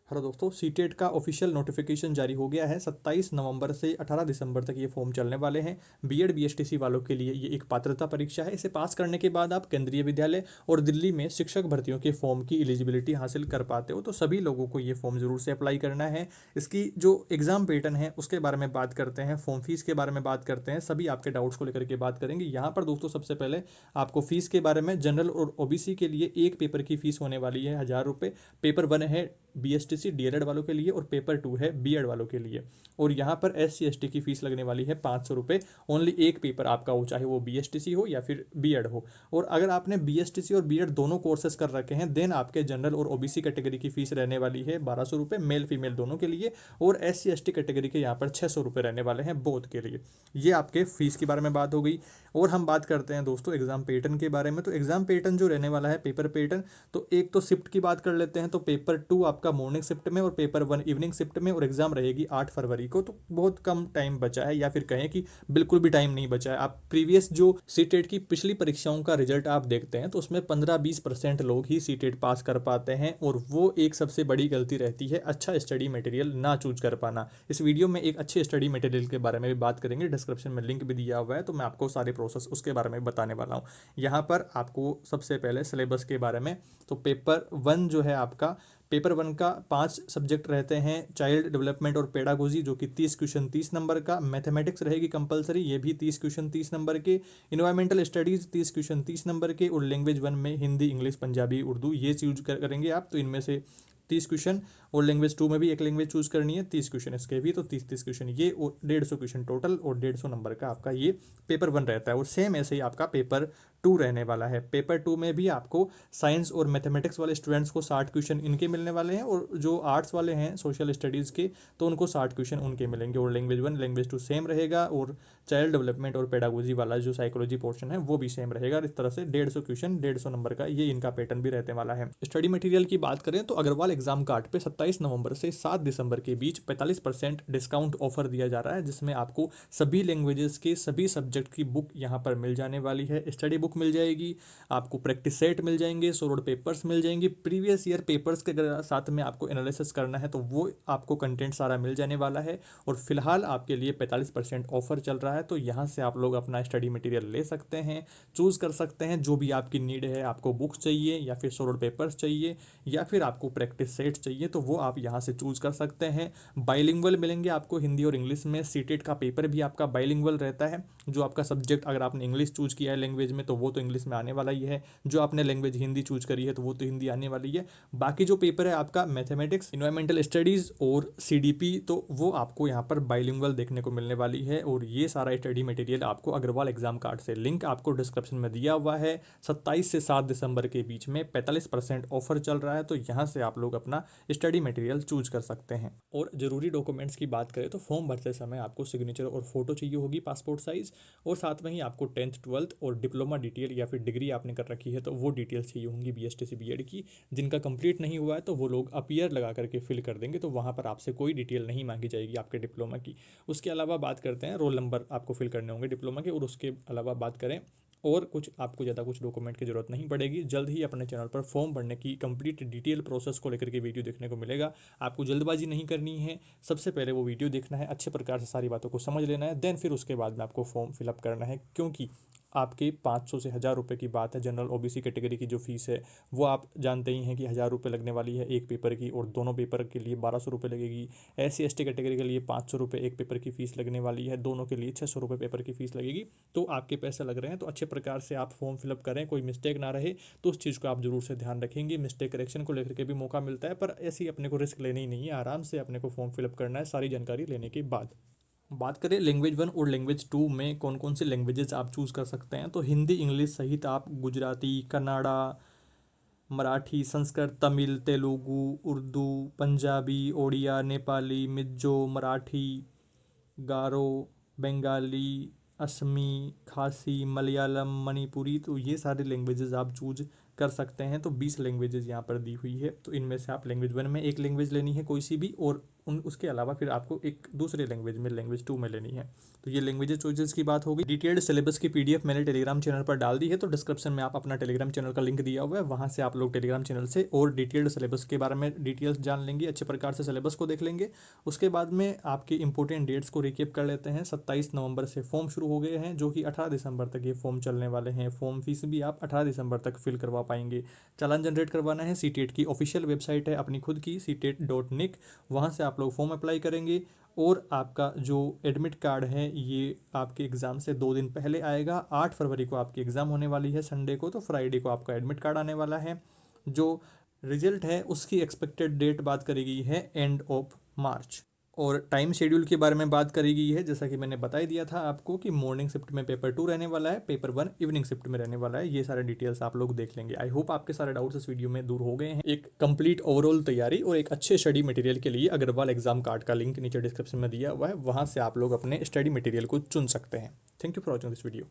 Hello दोस्तों, CTET का official notification जारी हो गया है। 27 नवंबर से 18 दिसंबर तक ये फॉर्म चलने वाले हैं। बीएड बीएसटीसी वालों के लिए ये एक पात्रता परीक्षा है। इसे पास करने के बाद आप केंद्रीय विद्यालय और दिल्ली में शिक्षक भर्तियों के फॉर्म की एलिजिबिलिटी हासिल कर पाते हो। तो सभी लोगों को ये फॉर्म जरूर से अप्लाई करना है। इसकी जो एग्जाम पैटर्न है उसके बारे में बात करते हैं, फॉर्म फीस के बारे में बात करते हैं, सभी आपके डाउट्स को लेकर के बात करेंगे। यहाँ पर दोस्तों सबसे पहले आपको फीस के बारे में, जनरल और ओबीसी के लिए एक पेपर की फीस होने वाली है 1000 रुपये। पेपर 1 है बीएसटीसी डीएलएड वालों के लिए और पेपर 2 है बीएड वालों के लिए। और यहाँ पर एससी एसटी की फीस लगने वाली है 500 रुपये। ओनली एक पेपर आपका हो, चाहे वो बीएसटीसी हो या फिर बीएड हो। और अगर आपने बीएसटीसी और बीएड दोनों कोर्सेज कर रखे हैं देन आपके जनरल और ओबीसी कैटेगरी की फीस रहने वाली है 1200 रुपये, मेल फीमेल दोनों के लिए। और एससी एसटी कैटेगरी के यहाँ पर 600 रुपये रहने वाले हैं बोथ के लिए। ये आपके फीस के बारे में बात हो गई। और हम बात करते हैं दोस्तों एग्जाम पैटर्न के बारे में। तो एग्जाम पैटर्न जो रहने वाला है, पेपर पैटर्न, तो एक तो शिफ्ट की बात कर लेते हैं। तो पेपर 2 आपका मॉर्निंग शिफ्ट में और पेपर 1 इवनिंग शिफ्ट में, और एग्जाम रहेगी 8 फरवरी को। तो बहुत कम टाइम बचा है, या फिर कहें कि बिल्कुल भी टाइम नहीं बचा है। आप प्रीवियस जो सीटेट की पिछली परीक्षाओं का रिजल्ट आप देखते हैं तो उसमें 15-20% लोग ही सीटेट पास कर पाते हैं। और वो एक सबसे बड़ी गलती रहती है, अच्छा स्टडी मटेरियल ना चूज कर पाना। इस वीडियो में एक अच्छे स्टडी मटेरियल के बारे में भी बात करेंगे, डिस्क्रिप्शन में लिंक भी दिया हुआ है, तो मैं आपको सारे प्रोसेस उसके बारे में बताने वाला हूँ। यहाँ पर आपको सबसे पहले सिलेबस के बारे में, तो पेपर 1 जो है आपका, पेपर 1 का 5 सब्जेक्ट रहते हैं। चाइल्ड डेवलपमेंट और पेडागोजी जो कि 30 क्वेश्चन 30 नंबर का। मैथमेटिक्स रहेगी कंपलसरी, ये भी 30 क्वेश्चन 30 नंबर के। इन्वायरमेंटल स्टडीज़ 30 क्वेश्चन 30 नंबर के। और लैंग्वेज 1 में हिंदी, इंग्लिश, पंजाबी, उर्दू ये चूज करेंगे आप, तो इनमें से 30 क्वेश्चन। और लैंग्वेज 2 में भी एक लैंग्वेज चूज करनी है, 30 क्वेश्चन इसके भी, तो 30-30 क्वेश्चन ये, और 150 क्वेश्चन टोटल, और 150 नंबर का आपका ये पेपर 1 रहता है। और सेम ऐसे ही आपका पेपर 2 रहने वाला है। पेपर 2 में भी आपको साइंस और मैथमेटिक्स वाले स्टूडेंट्स को 60 क्वेश्चन इनके मिलने वाले हैं, और जो आर्ट्स वाले हैं सोशल स्टडीज़ के तो उनको 60 क्वेश्चन उनके मिलेंगे। और लैंग्वेज 1 लैंग्वेज 2 सेम रहेगा, और चाइल्ड डेवलपमेंट और पेडागोजी वाला जो साइकोलॉजी पोर्शन है वो भी सेम रहेगा। इस तरह से 150 क्वेश्चन 150 नंबर का ये इनका पैटर्न भी रहने वाला है। स्टडी मटेरियल की बात करें तो अग्रवाल एग्जाम कार्ड पे 27 नवंबर से 7 दिसंबर के बीच 45% डिस्काउंट ऑफर दिया जा रहा है, जिसमें आपको सभी लैंग्वेजेस के सभी सब्जेक्ट की बुक यहाँ पर मिल जाने वाली है। स्टडी बुक मिल जाएगी आपको, प्रैक्टिस सेट मिल जाएंगे, सोलोड पेपर्स मिल जाएंगे, प्रीवियस ईयर पेपर्स के अगर साथ में आपको एनालिसिस करना है तो वो आपको कंटेंट सारा मिल जाने वाला है। और फिलहाल आपके लिए 45% ऑफर चल रहा है, तो यहाँ से आप लोग अपना स्टडी मटेरियल ले सकते हैं, चूज कर सकते हैं जो भी आपकी नीड है। आपको बुक्स चाहिए या फिर सोलोड पेपर्स चाहिए या फिर आपको प्रैक्टिस सेट चाहिए, तो वो आप यहाँ से चूज कर सकते हैं। बाइलिंगुअल मिलेंगे आपको हिंदी और इंग्लिश में। सीटेट का पेपर भी आपका बाइलिंगुअल रहता है। जो आपका सब्जेक्ट अगर आपने इंग्लिश चूज किया है लैंग्वेज में तो वो तो इंग्लिश में आने वाला ही है, जो आपने लैंग्वेज हिंदी चूज करी है तो वो तो हिंदी आने वाली है। बाकी जो पेपर है आपका मैथमेटिक्स, इन्वायरमेंटल स्टडीज और सीडीपी, तो वो आपको यहाँ पर बाइलिंगुअल देखने को मिलने वाली है। और ये सारा स्टडी मटेरियल आपको अग्रवाल एग्जाम कार्ड से, लिंक आपको डिस्क्रिप्शन में दिया हुआ है। 27 से 7 दिसंबर के बीच में 45% ऑफर चल रहा है, तो यहाँ से आप लोग अपना स्टडी मटेरियल चूज कर सकते हैं। और जरूरी डॉक्यूमेंट्स की बात करें तो फॉर्म भरते समय आपको सिग्नेचर और फोटो चाहिए होगी, पासपोर्ट साइज। और साथ में ही आपको 10th 12th और डिप्लोमा डिटेल या फिर डिग्री आपने कर रखी है तो वो डिटेल्स चाहिए होंगी बीएसटीसी बीएड की। जिनका कंप्लीट नहीं हुआ है तो वो लोग अपीयर लगा करके फिल कर देंगे, तो वहाँ पर आपसे कोई डिटेल नहीं मांगी जाएगी आपके डिप्लोमा की। उसके अलावा बात करते हैं, रोल नंबर आपको फिल करने होंगे डिप्लोमा के। और उसके अलावा बात करें और कुछ, आपको ज़्यादा कुछ डॉक्यूमेंट की जरूरत नहीं पड़ेगी। जल्द ही अपने चैनल पर फॉर्म भरने की कंप्लीट डिटेल प्रोसेस को लेकर के वीडियो देखने को मिलेगा। आपको जल्दबाजी नहीं करनी है, सबसे पहले वो वीडियो देखना है, अच्छे प्रकार से सारी बातों को समझ लेना है, देन फिर उसके बाद में आपको फॉर्म फिलअप करना है। क्योंकि आपके 500 से 1000 रुपये की बात है। जनरल ओबीसी कैटेगरी की जो फीस है वो आप जानते ही हैं कि 1000 रुपये लगने वाली है एक पेपर की, और दोनों पेपर के लिए 1200 रुपये लगेगी। एससी एसटी कैटेगरी के लिए 500 रुपये एक पेपर की फ़ीस लगने वाली है, दोनों के लिए 600 रुपये पेपर की फ़ीस लगेगी। तो आपके पैसे लग रहे हैं, तो अच्छे प्रकार से आप फॉर्म फिलअप करें, कोई मिस्टेक ना रहे। तो उस चीज़ को आप जरूर से ध्यान रखेंगे। मिस्टेक करेक्शन को लेकर के भी मौका मिलता है, पर ऐसी अपने को रिस्क लेनी ही नहीं है, आराम से अपने को फॉर्म फिलअप करना है सारी जानकारी लेने के बाद। बात करें लैंग्वेज 1 और लैंग्वेज 2 में कौन कौन से लैंग्वेजेस आप चूज़ कर सकते हैं, तो हिंदी इंग्लिश सहित आप गुजराती, कन्नड़ा, मराठी, संस्कृत, तमिल, तेलुगु, उर्दू, पंजाबी, ओडिया, नेपाली, मिज्जो, मराठी, गारो, बंगाली, असमी, खासी, मलयालम, मणिपुरी, तो ये सारे लैंग्वेजेस आप चूज कर सकते हैं। तो 20 लैंग्वेजेस यहाँ पर दी हुई है, तो इनमें से आप लैंग्वेज 1 में एक लैंग्वेज लेनी है कोई सी भी, और उसके अलावा फिर आपको एक दूसरे लैंग्वेज में लैंग्वेज 2 में लेनी है। तो ये लैंग्वेजेस चॉइसेस की बात होगी। डिटेल्ड सिलेबस की पीडीएफ मैंने टेलीग्राम चैनल पर डाल दी है, तो डिस्क्रिप्शन में आप अपना टेलीग्राम चैनल का लिंक दिया हुआ है, वहाँ से आप लोग टेलीग्राम चैनल से और डिटेल्ड सिलेबस के बारे में डिटेल्स जान लेंगे, अच्छे प्रकार से सिलेबस को देख लेंगे। उसके बाद में आपके इंपॉर्टेंट डेट्स को रिकेप कर लेते हैं। 27 नवंबर से फॉर्म शुरू हो गए हैं, जो कि 18 दिसंबर तक ये फॉर्म चलने वाले हैं। फॉर्म फीस भी आप 18 दिसंबर तक फिल करवा पाएंगे। चालान जनरेट करवाना है, सीटेट की ऑफिशियल वेबसाइट है अपनी खुद की ctet.nic, वहाँ से आप लोग फॉर्म अप्लाई करेंगे। और आपका जो एडमिट कार्ड है ये आपके एग्ज़ाम से 2 दिन पहले आएगा। 8 फरवरी को आपकी एग्ज़ाम होने वाली है संडे को, तो फ्राइडे को आपका एडमिट कार्ड आने वाला है। जो रिजल्ट है उसकी एक्सपेक्टेड डेट बात करी गई है एंड ऑफ मार्च। और टाइम शेड्यूल के बारे में बात करी गई है, जैसा कि मैंने बता ही दिया था आपको कि मॉर्निंग शिफ्ट में पेपर 2 रहने वाला है, पेपर 1 इवनिंग शिफ्ट में रहने वाला है। ये सारे डिटेल्स आप लोग देख लेंगे। आई होप आपके सारे डाउट्स इस वीडियो में दूर हो गए हैं। एक कंप्लीट ओवरऑल तैयारी और एक अच्छे स्टडी मटेरियल के लिए अग्रवाल एग्जाम कार्ड का लिंक नीचे डिस्क्रिप्शन में दिया हुआ है, वहाँ से आप लोग अपने स्टडी मटेरियल को चुन सकते हैं। Thank you for watching this video.